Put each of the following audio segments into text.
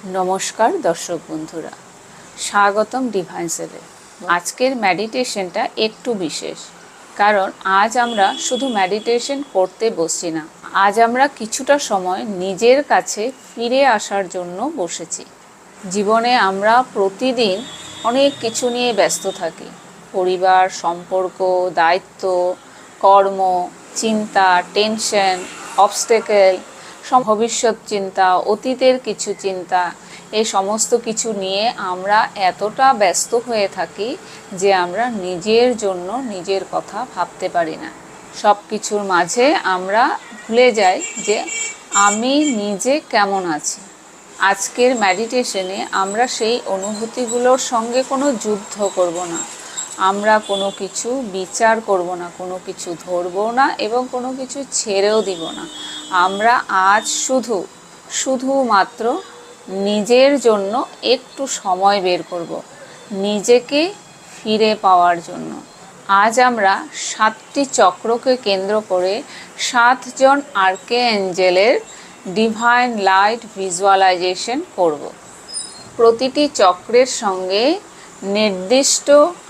নমস্কার দর্শক বন্ধুরা, স্বাগতম ডিভাইন সেলে। আজকের মেডিটেশনটা একটু বিশেষ, কারণ আজ আমরা শুধু মেডিটেশন করতে বসছি না, আজ আমরা কিছুটা সময় নিজের কাছে ফিরে আসার জন্য বসেছি। জীবনে আমরা প্রতিদিন অনেক কিছু নিয়ে ব্যস্ত থাকি, পরিবার, সম্পর্ক, দায়িত্ব, কর্ম, চিন্তা, টেনশন, অবস্টেকেল, ভবিষ্যৎ চিন্তা, অতীতের কিছু চিন্তা, এই সমস্ত কিছু নিয়ে আমরা এতটা ব্যস্ত হয়ে থাকি যে আমরা নিজের জন্য নিজের কথা ভাবতে পারি না। সব কিছুর মাঝে আমরা ভুলে যাই যে আমি নিজে কেমন আছি। আজকের মেডিটেশনে আমরা সেই অনুভূতিগুলোর সঙ্গে কোনো যুদ্ধ করব না, আমরা কোনো কিছু বিচার করব না, কোনো কিছু ধরব না এবং কোনো কিছু ছেড়েও দিব না। আমরা আজ শুধুমাত্র নিজের জন্য একটু সময় বের করব, নিজেকে ফিরে পাওয়ার জন্য। আজ আমরা 7টি চক্রকে কেন্দ্র করে 7 জন আর্কেএঞ্জেলের ডিভাইন লাইট ভিজুয়ালাইজেশন করব। প্রতিটি চক্রের সঙ্গে নির্দিষ্ট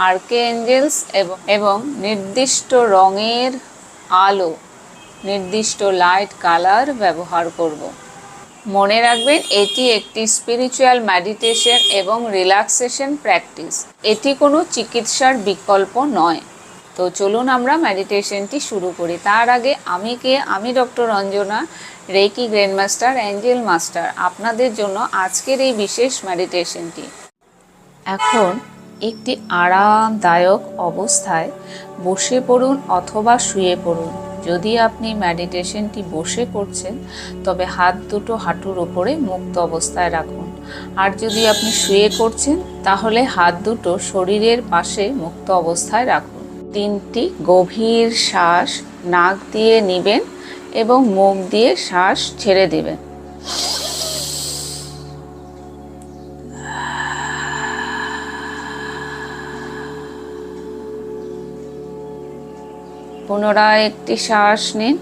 আর্কেএঞ্জেলস এবং নির্দিষ্ট রঙের আলো, নির্দিষ্ট লাইট কালার ব্যবহার করব। মনে রাখবেন, এটি একটি স্পিরিচুয়াল মেডিটেশন এবং রিল্যাক্সেশন প্র্যাকটিস। এটি কোনো চিকিৎসার বিকল্প নয়। তো চলুন আমরা মেডিটেশনটি শুরু করি। তার আগে আমি doctor Ranjana, reiki grandmaster, angel master, আপনাদের জন্য আজকের এই বিশেষ মেডিটেশনটি। এখন একটি আরামদায়ক অবস্থায় বসে পড়ুন অথবা শুয়ে পড়ুন। যদি আপনি মেডিটেশনটি বসে করছেন তবে হাত দুটো হাঁটুর ওপরে মুক্ত অবস্থায় রাখুন, আর যদি আপনি শুয়ে করছেন তাহলে হাত দুটো শরীরের পাশে মুক্ত অবস্থায় রাখুন। 3টি গভীর শ্বাস নাক দিয়ে নেবেন এবং মুখ দিয়ে শ্বাস ছেড়ে দেবেন। পুনরায় একটি শ্বাস নিন,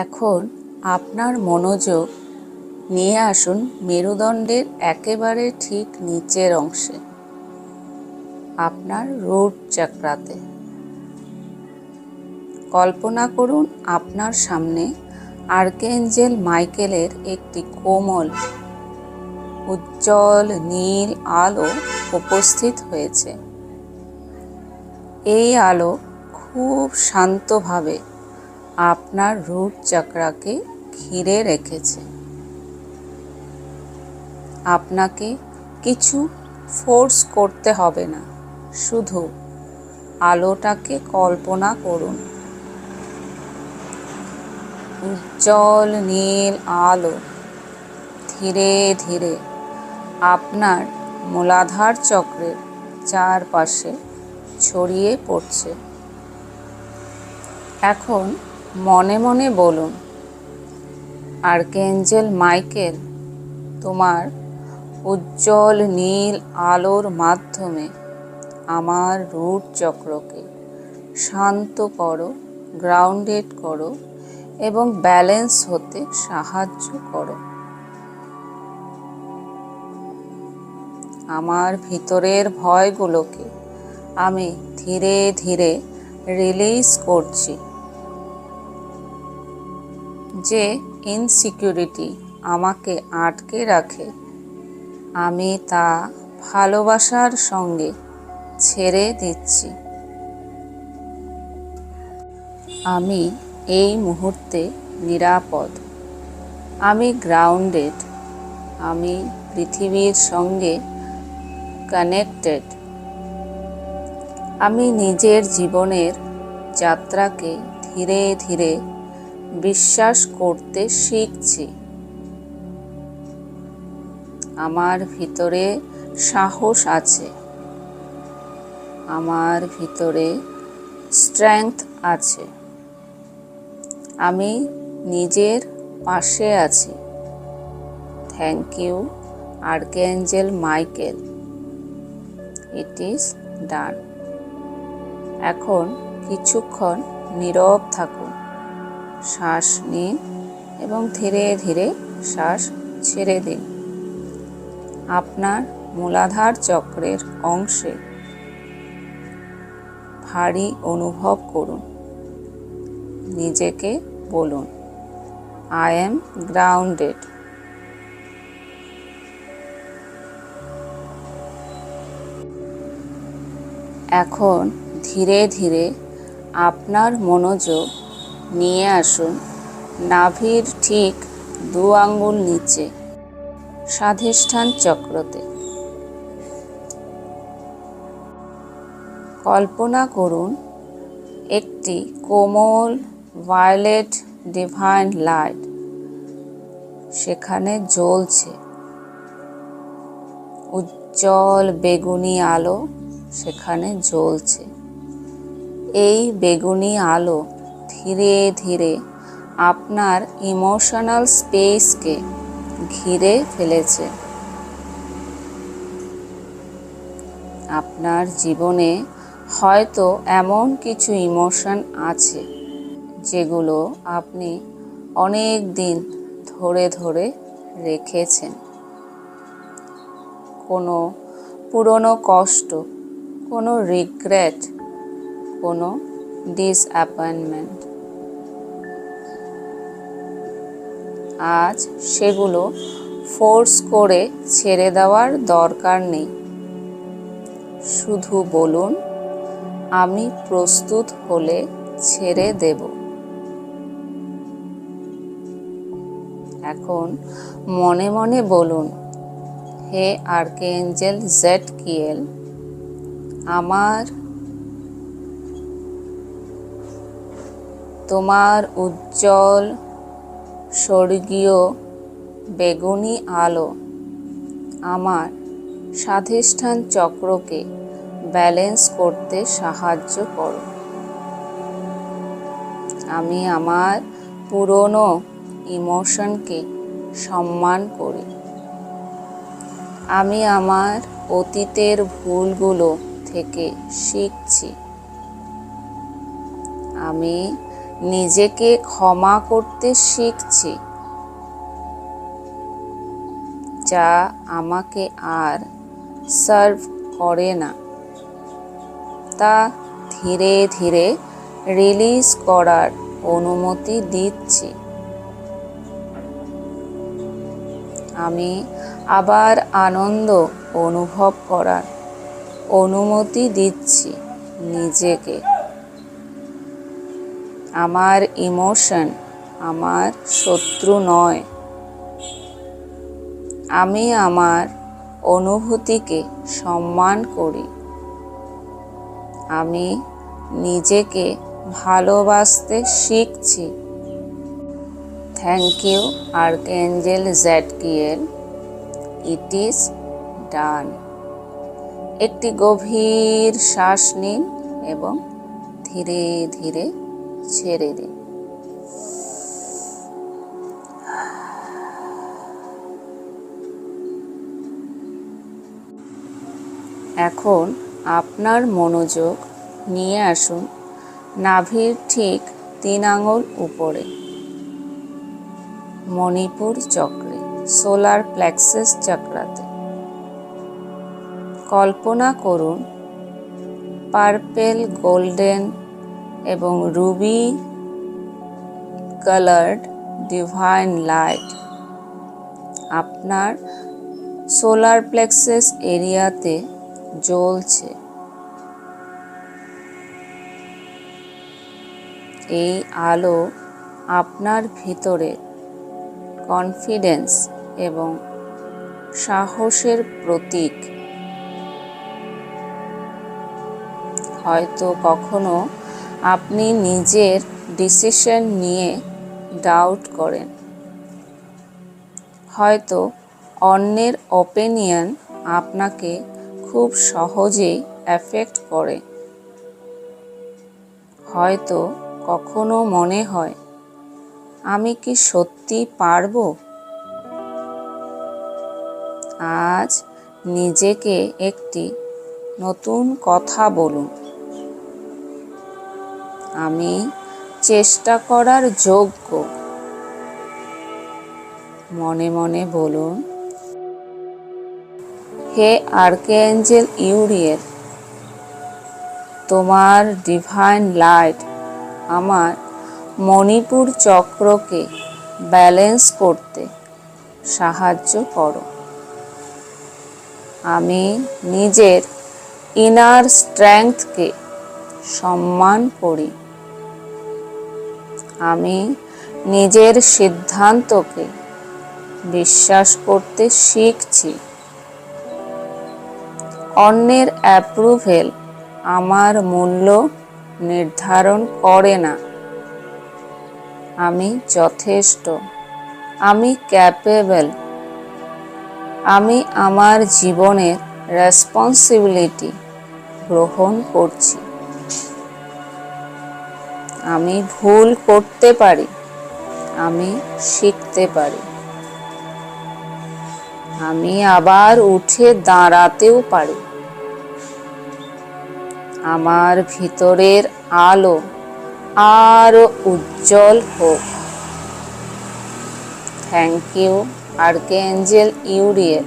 এখন আপনার মনোযোগ নিয়ে আসুন মেরুদণ্ডের একেবারে ঠিক নিচের অংশে, আপনার রুট চক্রাতে। কল্পনা করুন আপনার সামনে আর্কেঞ্জেল মাইকেলের একটি কোমল উজ্জ্বল নীল আলো উপস্থিত হয়েছে। এই আলো খুব শান্তভাবে আপনার রুট চক্রাকে ঘিরে রেখেছে। আপনাকে কিছু ফোর্স করতে হবে না, শুধু আলোটাকে কল্পনা করুন। উজ্জ্বল নীল আলো ধীরে ধীরে আপনার মূলাধার চক্রের চারপাশে ছড়িয়ে পড়ছে। এখন মনে মনে বলুন, আর্কেঞ্জেল মাইকেল, তোমার উজ্জ্বল নীল আলোর মাধ্যমে আমার রুট চক্রকে শান্ত করো, গ্রাউন্ডেড করো এবং ব্যালেন্স হতে সাহায্য করো। আমার ভিতরের ভয়গুলোকে আমি ধীরে ধীরে রিলিজ করছি। যে ইনসিকিউরিটি আমাকে আটকে রাখে, আমি তা ভালোবাসার সঙ্গে ছেড়ে দিচ্ছি। আমি এই মুহূর্তে নিরাপদ, আমি গ্রাউন্ডেড, আমি পৃথিবীর সঙ্গে কানেক্টেড। আমি নিজের জীবনের যাত্রাকে ধীরে ধীরে বিশ্বাস করতে শিখছি। আমার ভিতরে সাহস আছে, আমার ভিতরে স্ট্রেংথ আছে। আমি নিজের পাশে আছি। Thank you archangel Michael. It is done. এখন কিছুক্ষণ নীরব থাকুন। শ্বাস নিন এবং ধীরে ধীরে শ্বাস ছেড়ে দিন। আপনার মূলাধার চক্রের অংশে ভারী অনুভব করুন। নিজেকে বলুন, আই এম গ্রাউন্ডেড। এখন ধীরে ধীরে আপনার মনোযোগ নিয়ে আসুন নাভির ঠিক 2 আঙ্গুল নিচে স্বাধিষ্ঠান চক্রতে। কল্পনা করুন একটি কোমল ভায়োলেট ডিভাইন লাইট সেখানে জ্বলছে। উজ্জ্বল বেগুনি আলো সেখানে জ্বলছে। এই বেগুনি আলো ধীরে ধীরে আপনার ইমোশনাল স্পেসকে ঘিরে ফেলেছে। আপনার জীবনে হয়তো এমন কিছু ইমোশন আছে যেগুলো আপনি অনেক দিন ধরে ধরে রেখেছেন। কোনো পুরনো কষ্ট, কোনো রিগ্রেট, কোনো ডিসঅ্যাপয়েন্টমেন্ট। আজ সেগুলো ফোর্স করে ছেড়ে দেওয়ার দরকার নেই। শুধু বলুন, আমি প্রস্তুত হলে ছেড়ে দেব। এখন মনে মনে বলুন, হে আর্কএঞ্জেল জেডকিয়েল, তোমার উজ্জ্বল স্বর্গীয় বেগুনি আলো আমার স্বাধিষ্ঠান চক্রকে ব্যালেন্স করতে সাহায্য করো। আমি আমার পুরনো ইমোশনকে সম্মান করি। আমি আমার অতীতের ভুলগুলো থেকে শিখছি। আমি নিজেকে ক্ষমা করতে শিখছি, যা আমাকে আর সার্ভ করে না। তা ধীরে ধীরে রিলিজ করার অনুমতি দিচ্ছি। আমি আবার আনন্দ অনুভব করার অনুমতি দিচ্ছি নিজেকে। আমার ইমোশন আমার শত্রু নয়। আমি আমার অনুভূতিকে সম্মান করি। আমি নিজেকে ভালোবাসতে শিখছি। Thank you archangel Zadkiel. It is done. একটি গভীর শ্বাস নিন এবং ধীরে ধীরে ছেড়ে দিন। এখন আপনার মনোযোগ নিয়ে আসুন নাভির ঠিক 3 আঙ্গুল উপরে মণিপুর চক্রে, সোলার প্লেক্সাস চক্রাতে। কল্পনা করুন পার্পেল, গোল্ডেন এবং রুবি কালার্ড ডিভাইন লাইট আপনার সোলার প্লেক্সাস এরিয়াতে জ্বলছে। এই আলো আপনার ভিতরে কনফিডেন্স এবং সাহসের প্রতীক। হয়তো কখনো আপনি নিজের ডিসিশন নিয়ে ডাউট করেন। হয়তো অন্যের অপিনিয়ন আপনাকে খুব সহজেই এফেক্ট করে। হয়তো কখনো মনে হয় আমি কি সত্যি পারবো? আজ নিজেকে একটি নতুন কথা বলুন, আমি চেষ্টা করার যোগ্য। মনে মনে বলুন, হে আর্কএঞ্জেল ইউরিয়েল, তোমার ডিভাইন লাইট আমার মণিপুর চক্রকে ব্যালেন্স করতে সাহায্য করো। আমি নিজের ইনার স্ট্রেংথকে সম্মান করি। আমি নিজের সিদ্ধান্তকে বিশ্বাস করতে শিখছি। অন্যের অ্যাপ্রুভেল আমার মূল্য নির্ধারণ করে না। আমি যথেষ্ট, আমি ক্যাপেবল। আমি আমার জীবনের রেসপন্সিবিলিটি গ্রহণ করছি। আমি ভুল করতে পারি, আমি শিখতে পারি। আমি আবার উঠে দাঁড়াতেও পারি। আমার ভিতরের আলো আরো উজ্জ্বল হোক। Thank you archangel Uriel.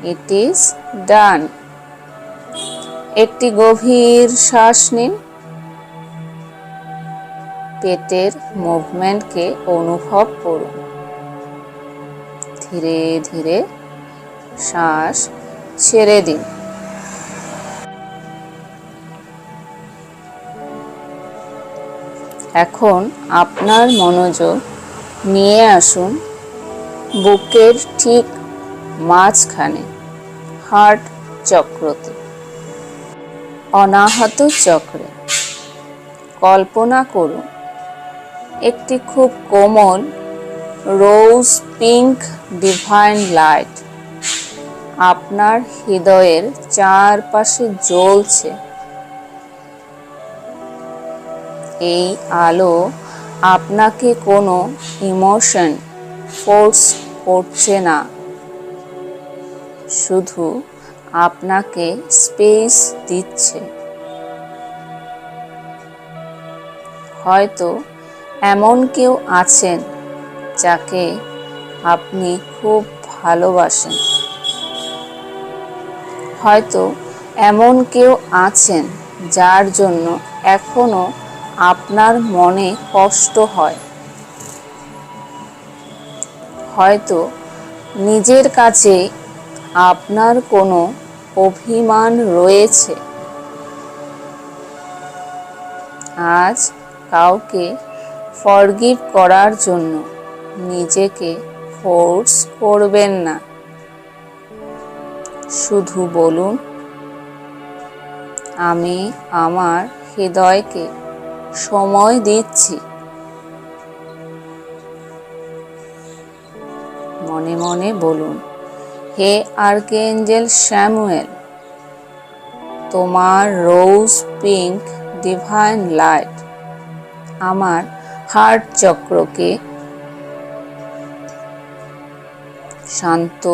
It is done. একটি গভীর শ্বাস নিন। পেটের মুভমেন্টকে অনুভব করুন। ধীরে ধীরে শ্বাস ছেড়ে দিন। এখন আপনার মনোযোগ নিয়ে আসুন বুকের ঠিক মাঝখানে, হার্ট চক্রতে, অনাহত চক্রে। কল্পনা করুন একটি খুব কোমল রোজ পিঙ্ক ডিভাইন লাইট আপনার হৃদয়ের চারপাশে জ্বলছে। এই আলো আপনাকে কোনো ইমোশন ফোর্স করছে না, শুধু আপনাকে স্পেস দিচ্ছে। হয়তো এমন কেউ আছেন যাকে আপনি খুব ভালোবাসেন। হয়তো এমন কেউ আছেন যার জন্য এখনো আপনার মনে কষ্ট হয়। হয়তো নিজের কাছে আপনার কোনো অভিমান রয়েছে। আজ কাউকে ফরগিভ করার জন্য নিজেকে ফোর্স করবেন না। শুধু বলুন, আমি আমার হৃদয়কে সময় দিচ্ছি। মনে মনে বলুন, হে আর্কএঞ্জেল স্যামুয়েল, তোমার রোজ পিঙ্ক ডিভাইন লাইট আমার হার্ট চক্রকে শান্ত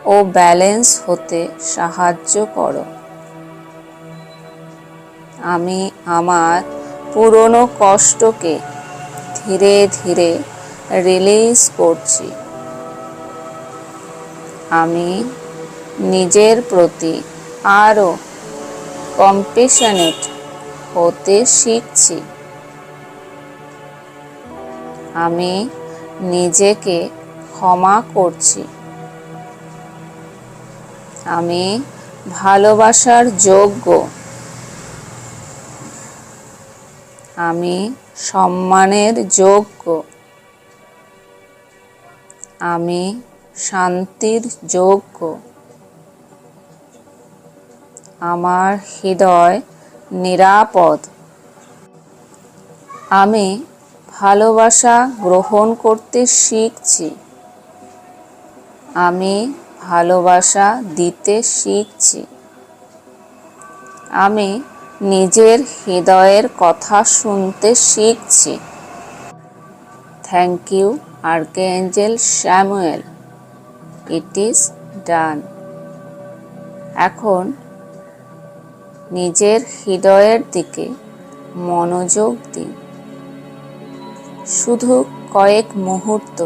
ও ব্যালেন্স হতে সাহায্য করো। আমি আমার পুরনো কষ্টকে ধীরে ধীরে রিলিজ করছি। আমি নিজের প্রতি আরো কম্প্যাশনেট হতে শিখছি। আমি নিজেকে ক্ষমা করছি। আমি ভালোবাসার যোগ্য। আমি সম্মানের যোগ্য। আমি শান্তির যোগ্য। আমার হৃদয় নিরাপদ। আমি ভালোবাসা গ্রহণ করতে শিখছি। আমি ভালোবাসা দিতে শিখছি। আমি নিজের হৃদয়ের কথা শুনতে শিখছি। Thank you archangel Samuel, it is done. এখন নিজের হৃদয়ের দিকে মনোযোগ দিন। শুধু কয়েক মুহূর্ত,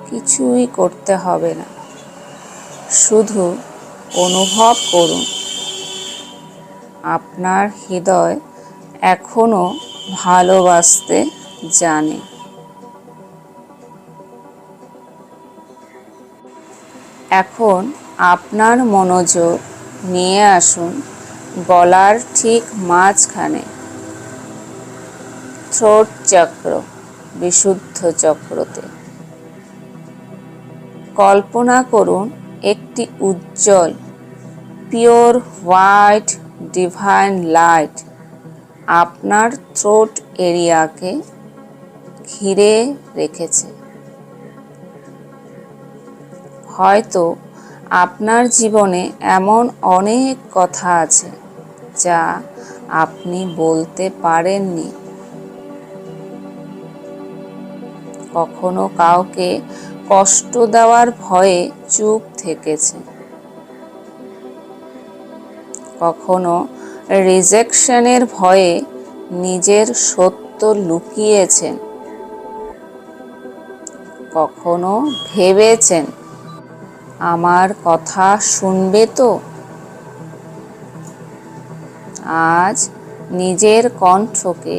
কিছুই করতে হবে না, শুধু অনুভব করুন আপনার হৃদয় এখনো ভালোবাসতে জানে। এখন আপনার মনোযোগ নিয়ে আসুন গলার ঠিক মাঝখানে, থ্রোট চক্র, বিশুদ্ধ চক্রতে। কল্পনা করুন একটি উজ্জ্বল, পিওর হোয়াইট ডিভাইন লাইট আপনার থ্রোট এরিয়াকে ঘিরে রেখেছে। হয়তো আপনার জীবনে এমন অনেক কথা আছে যা আপনি বলতে পারেননি। কখনো কাউকে কষ্ট দেওয়ার ভয়ে চুপ থেকেছে, কখনো রিজেকশনের ভয়ে নিজের সত্য লুকিয়েছেন, কখনো ভেবেছেন আমার কথা শুনবে তো। আজ নিজের কণ্ঠকে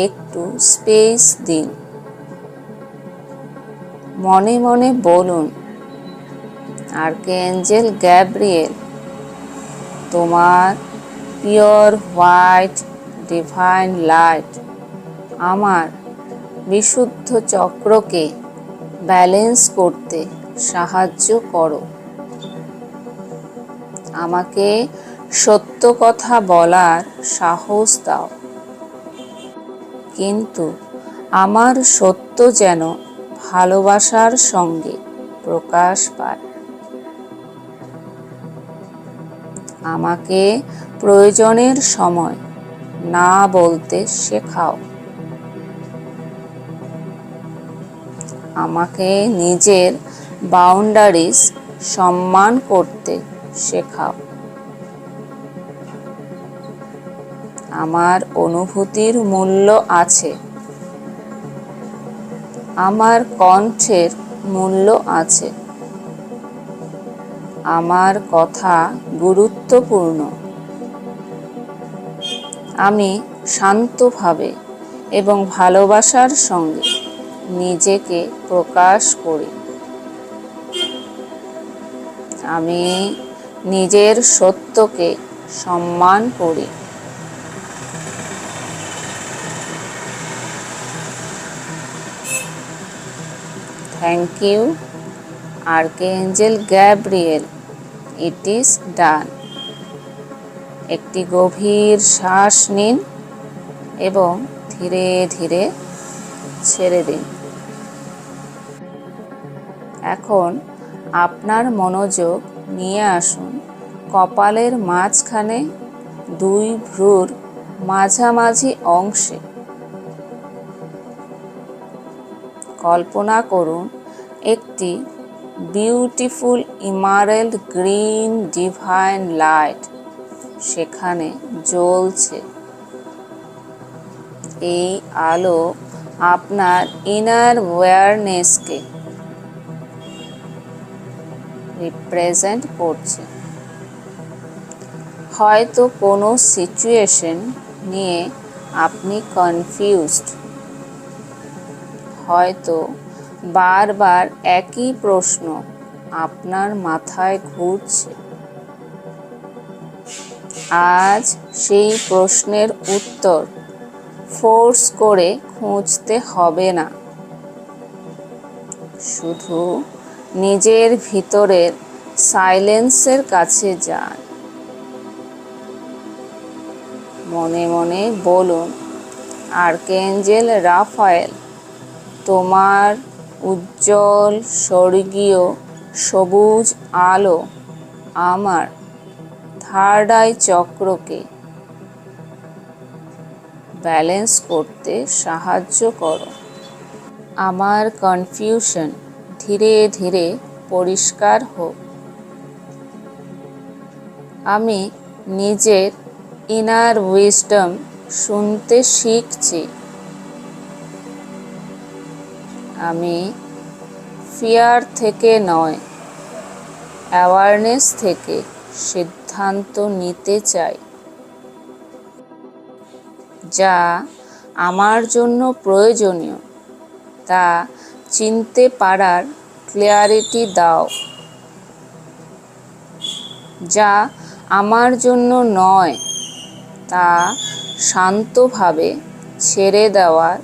একটু স্পেস দিন। মনে মনে বলুন, আর্কএঞ্জেল গ্যাব্রিয়েল, তোমার পিওর হোয়াইট ডিভাইন লাইট আমার বিশুদ্ধ চক্রকে ব্যালেন্স করতে সাহায্য করো। আমাকে সত্য কথা বলার সাহস দাও, কিন্তু আমার সত্য যেন ভালোবাসার সঙ্গে প্রকাশ পায়। আমাকে প্রয়োজনের সময় না বলতে শেখাও। আমাকে নিজের বাউন্ডারিজ সম্মান করতে শেখাও। আমার অনুভূতির মূল্য আছে, আমার কণ্ঠের মূল্য আছে, আমার কথা গুরুত্বপূর্ণ। আমি শান্তভাবে এবং ভালোবাসার সঙ্গে নিজেকে প্রকাশ করি। আমি নিজের সত্যকে সম্মান করি। Thank you archangel Gabriel, it is done. একটি গভীর শ্বাস নিন এবং ধীরে ধীরে ছেড়ে দিন। এখন আপনার মনোযোগ নিয়ে আসুন কপালের মাঝখানে, দুই ভ্রুর মাঝামাঝি অংশে। কল্পনা করুন একটি বিউটিফুল ইমারেল্ড গ্রিন ডিভাইন লাইট সেখানে জ্বলছে। এই আলো আপনার ইনার অ্যাওয়ারনেসকে রিপ্রেজেন্ট করছে। হয়তো কোনো সিচুয়েশন নিয়ে আপনি কনফিউজড, হয়তো বারবার একই প্রশ্ন আপনার মাথায় ঘুরছে। আজ সেই প্রশ্নের উত্তর ফোর্স করে খুঁজতে হবে না, শুধু নিজের ভিতরের সাইলেন্সের কাছে যান। মনে মনে বলুন, আর্কএঞ্জেল রাফায়েল, তোমার উজ্জ্বল স্বর্গীয় সবুজ আলো আমার থার্ড আই চক্রকে ব্যালেন্স করতে সাহায্য করো। আমার কনফিউশন ধীরে ধীরে পরিষ্কার হোক। আমি নিজের ইনার উইজডম শুনতে শিখছি। আমি ফিয়ার থেকে নয়, অ্যাওয়ারনেস থেকে সিদ্ধান্ত নিতে চাই। যা আমার জন্য প্রয়োজনীয় তা চিনতে পারার ক্লিয়ারিটি দাও। যা আমার জন্য নয় তা শান্তভাবে ছেড়ে দেওয়ার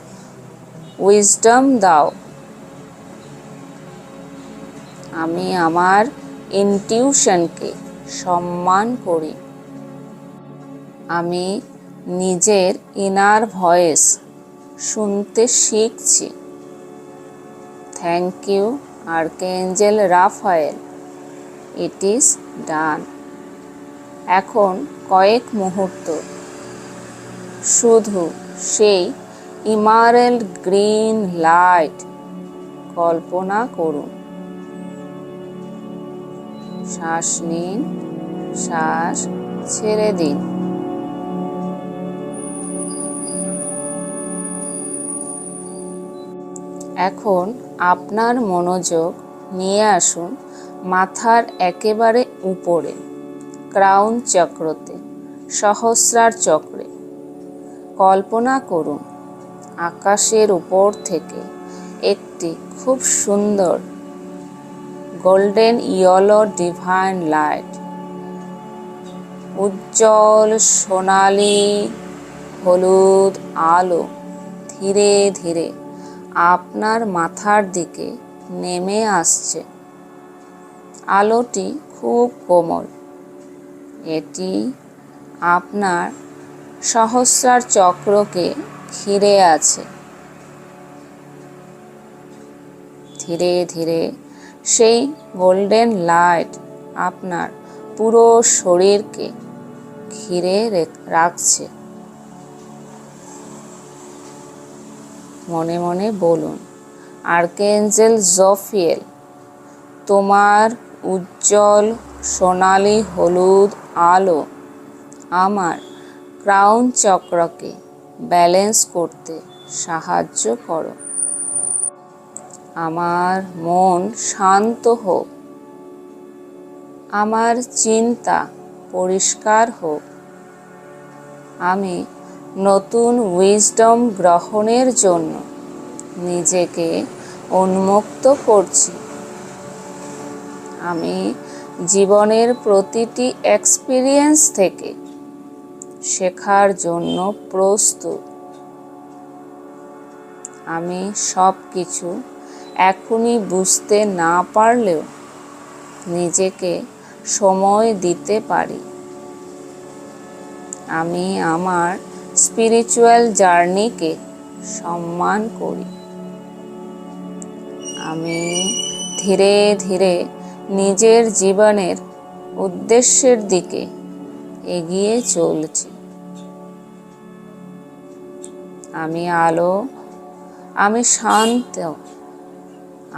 উইজডম দাও। আমি আমার ইনটিউশনকে সম্মান করি। আমি নিজের ইনার ভয়েস শুনতে শিখছি। Thank you archangel Raphael, it is done. এখন কয়েক মুহূর্ত শুধু সেই ইমারেল্ড গ্রিন লাইট কল্পনা করুন। শ্বাস নিন, শ্বাস ছেড়ে দিন। এখন আপনার মনোযোগ নিয়ে আসুন মাথার একেবারে উপরে, ক্রাউন চক্রতে, সহস্রার চক্রে। কল্পনা করুন আকাশের উপর থেকে একটি খুব সুন্দর গোল্ডেন ইয়েলো ডিভাইন লাইট, উজ্জ্বল সোনালি হলুদ আলো ধীরে ধীরে আপনার মাথার দিকে নেমে আসছে। আলোটি খুব কোমল। এটি আপনার সহস্রার চক্রকে ঘিরে আছে। ধীরে ধীরে সেই গোল্ডেন লাইট আপনার পুরো শরীরকে ঘিরে রাখছে। মনে মনে বলুন, আর্কএঞ্জেল জফিয়েল, তোমার উজ্জ্বল সোনালি হলুদ আলো আমার ক্রাউন চক্রকে ব্যালেন্স করতে সাহায্য করো। আমার মন শান্ত হোক। আমার চিন্তা পরিষ্কার হোক। আমি নতুন উইজডম গ্রহণের জন্য নিজেকে উন্মুক্ত করছি। আমি জীবনের প্রতিটি এক্সপিরিয়েন্স থেকে শেখার জন্য প্রস্তুত। আমি সব কিছু এখনই বুঝতে না পারলেও নিজেকে সময় দিতে পারি। আমি আমার স্পিরিচুয়াল জার্নিকে সম্মান করি। আমি ধীরে ধীরে নিজের জীবনের উদ্দেশ্যের দিকে এগিয়ে চলছি। আমি আলো, আমি শান্ত,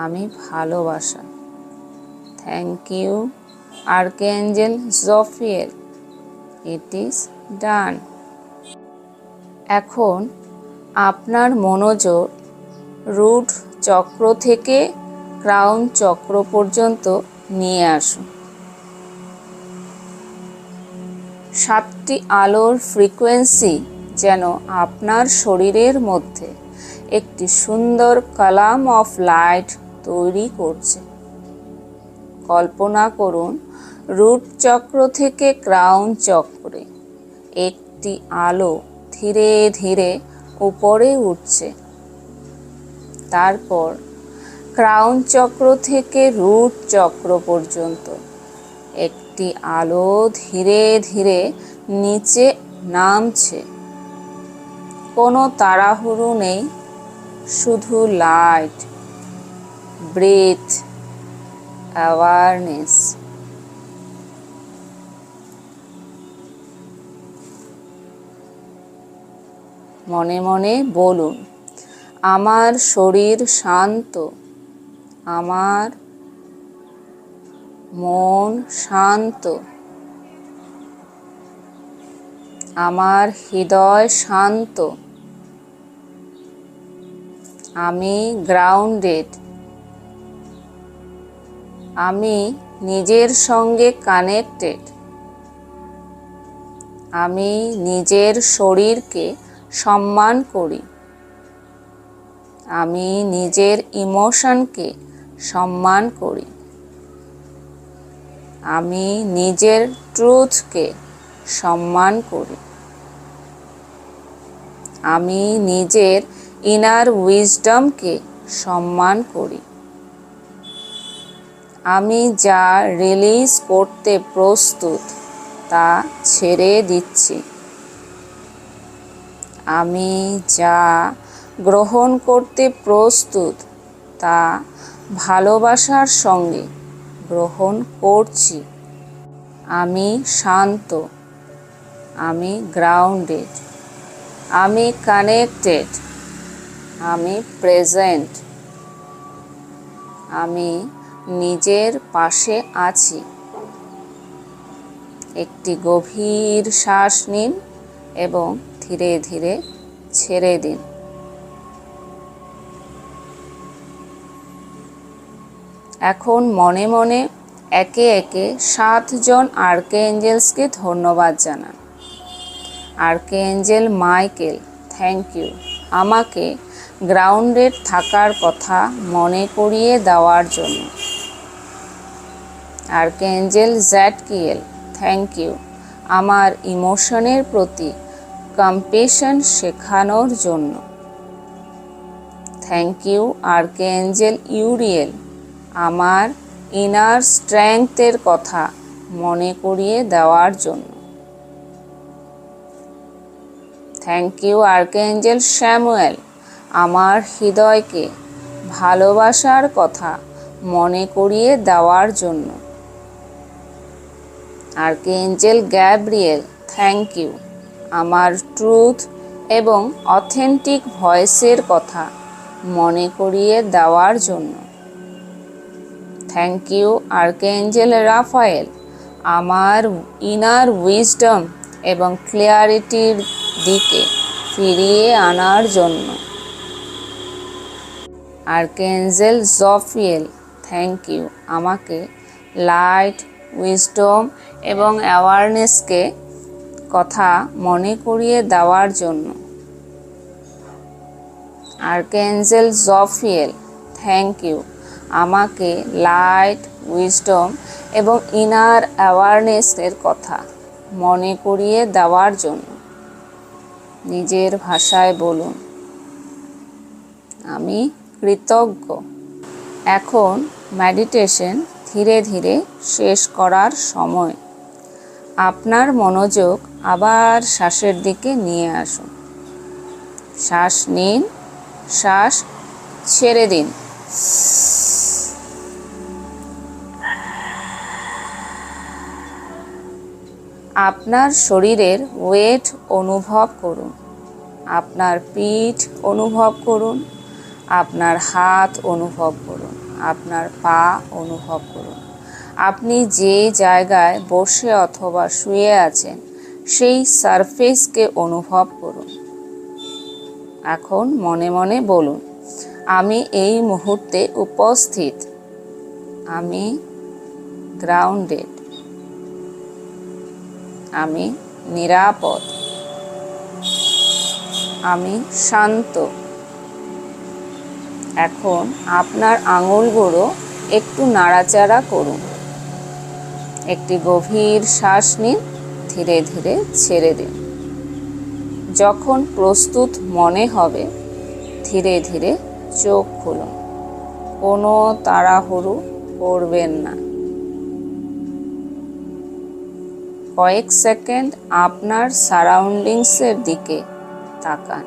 আমি ভালোবাসা। Thank you archangel Jophiel, it is done. এখন আপনার মনোযোগ রুট চক্র থেকে ক্রাউন চক্র পর্যন্ত নিয়ে আসুন। 7টি আলোর ফ্রিকোয়েন্সি যেন আপনার শরীরের মধ্যে একটি সুন্দর কলাম অফ লাইট তৈরি করছে। কল্পনা করুন রুট চক্র থেকে ক্রাউন চক্রে একটি আলো ধীরে ধীরে উপরে উঠছে। তারপর ক্রাউন চক্র থেকে রুট চক্র পর্যন্ত একটি আলো ধীরে ধীরে নিচে নামছে। কোনো তাড়াহুড়ো নেই, শুধু লাইট, ব্রেথ, অ্যাওয়ারনেস। মনে মনে বলুন, আমার শরীর শান্ত, আমার মন শান্ত, আমার হৃদয় শান্ত, আমি গ্রাউন্ডেড, আমি নিজের সঙ্গে কানেক্টেড, আমি নিজের শরীরকে সম্মান করি, আমি নিজের ইমোশনকে সম্মান করি, আমি নিজের ট্রুথকে সম্মান করি, আমি নিজের ইনার উইজডমকে সম্মান করি, আমি যা রিলিজ করতে প্রস্তুত তা ছেড়ে দিচ্ছি, আমি যা গ্রহণ করতে প্রস্তুত তা ভালোবাসার সঙ্গে গ্রহণ করছি, আমি শান্ত, আমি গ্রাউন্ডেড, আমি কানেক্টেড, আমি প্রেজেন্ট, আমি নিজের পাশে আছি। একটি গভীর শ্বাস নিন এবং ধীরে ধীরে ছেড়ে দিন। এখন মনে মনে একে একে 7 জন আর্কএঞ্জেলসকে ধন্যবাদ জানান। আর্কএঞ্জেল মাইকেল, থ্যাংক ইউ আমাকে গ্রাউন্ডেড থাকার কথা মনে করিয়ে দেওয়ার জন্য। আর্কএঞ্জেল জ্যাডকিয়েল, থ্যাংক ইউ আমার ইমোশনের প্রতি কম্প্যাশন শেখানোর জন্য। থ্যাংক ইউ আর্কএঞ্জেল ইউরিয়েল আমার ইনার স্ট্রেংথের কথা মনে করিয়ে দেওয়ার জন্য। থ্যাংক ইউ আর্কএঞ্জেল স্যামুয়েল আমার হৃদয়কে ভালোবাসার কথা মনে করিয়ে দেওয়ার জন্য। আর্কএঞ্জেল গ্যাব্রিয়েল, থ্যাংক ইউ আমার ট্রুথ এবং অথেন্টিক ভয়েসের কথা মনে করিয়ে দেওয়ার জন্য। থ্যাংক ইউ আর্কএঞ্জেল রাফায়েল আমার ইনার উইজডম এবং ক্লিয়ারিটির দিকে ফিরিয়ে আনার জন্য। আর্কএঞ্জেল জফিয়েল, থ্যাংক ইউ আমাকে লাইট, উইজডম এবং অ্যাওয়ারনেসকে কথা মনে করিয়ে দেওয়ার জন্য। আর্কএঞ্জেল জফিয়েল, থ্যাংক ইউ আমাকে লাইট, উইজডম এবং ইনার অ্যাওয়ারনেসের কথা মনে করিয়ে দেওয়ার জন্য। নিজের ভাষায় বলুন, আমি কৃতজ্ঞ। এখন মেডিটেশন ধীরে ধীরে শেষ করার সময়। আপনার মনোযোগ আবার শ্বাসের দিকে নিয়ে আসুন। শ্বাস নিন, শ্বাস ছেড়ে দিন। আপনার শরীরের ওয়েট অনুভব করুন, আপনার পিঠ অনুভব করুন, আপনার হাত অনুভব করুন, আপনার পা অনুভব করুন। আপনি যে জায়গায় বসে অথবা শুয়ে আছেন সেই সারফেসকে অনুভব করুন। এখন মনে মনে বলুন, আমি এই মুহূর্তে উপস্থিত, আমি গ্রাউন্ডেড, আমি নিরাপদ, আমি শান্ত। এখন আপনার আঙুলগুলো একটু নাড়াচাড়া করুন। একটি গভীর শ্বাস নিন, ধীরে ধীরে ছেড়ে দিন। যখন প্রস্তুত মনে হবে ধীরে ধীরে চোখ খুলুন। কোনো তাড়াহুড়ো করবেন না। কয়েক সেকেন্ড আপনার সারাউন্ডিংসের দিকে তাকান,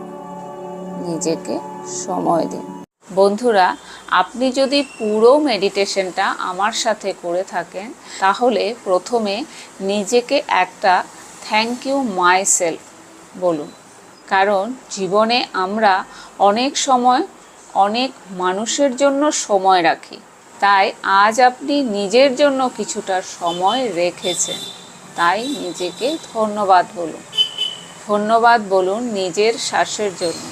নিজেকে সময় দিন। বন্ধুরা, আপনি যদি পুরো মেডিটেশনটা আমার সাথে করে থাকেন তাহলে প্রথমে নিজেকে একটা থ্যাংক ইউ মাই সেলফ বলুন। কারণ জীবনে আমরা অনেক সময় অনেক মানুষের জন্য সময় রাখি, তাই আজ আপনি নিজের জন্য কিছুটা সময় রেখেছেন, তাই নিজেকে ধন্যবাদ বলুন। ধন্যবাদ বলুন নিজের শ্বাসের জন্য,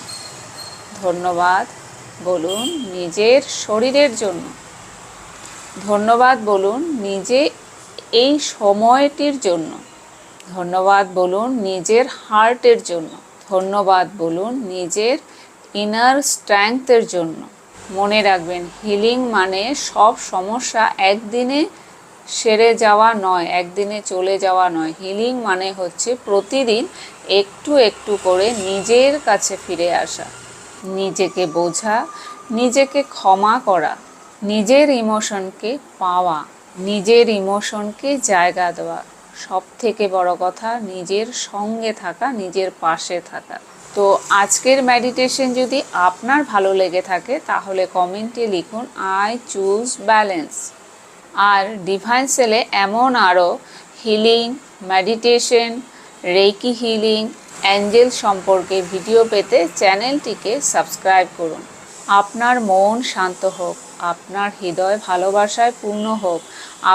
ধন্যবাদ বলুন নিজের শরীরের জন্য, ধন্যবাদ বলুন নিজে এই সময়টির জন্য, ধন্যবাদ বলুন নিজের হার্টের জন্য, ধন্যবাদ বলুন নিজের ইনার স্ট্রেংথের জন্য। মনে রাখবেন, হিলিং মানে সব সমস্যা একদিনে সেরে যাওয়া নয়, একদিনে চলে যাওয়া নয়। হিলিং মানে হচ্ছে প্রতিদিন একটু একটু করে নিজের কাছে ফিরে আসা, নিজেকে বোঝা, নিজেকে ক্ষমা করা, নিজের ইমোশনকে পাওয়া, নিজের ইমোশনকে জায়গা দেওয়া, সব থেকে বড় কথা নিজের সঙ্গে থাকা, নিজের পাশে থাকা। তো আজকের মেডিটেশন যদি আপনার ভালো লেগে থাকে তাহলে কমেন্টে লিখুন আই চুজ ব্যালেন্স। আর ডিভাইন সেলে এমন আরও healing, meditation, reiki healing, angel সম্পর্কে ভিডিও পেতে চ্যানেলটিকে সাবস্ক্রাইব করুন। আপনার মন শান্ত হোক, আপনার হৃদয় ভালোবাসায় পূর্ণ হোক,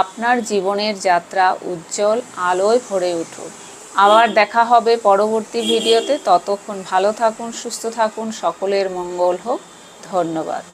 আপনার জীবনের যাত্রা উজ্জ্বল আলোয় ভরে উঠুক। আবার দেখা হবে পরবর্তী ভিডিওতে। ততক্ষণ ভালো থাকুন, সুস্থ থাকুন, সকলের মঙ্গল হোক। ধন্যবাদ।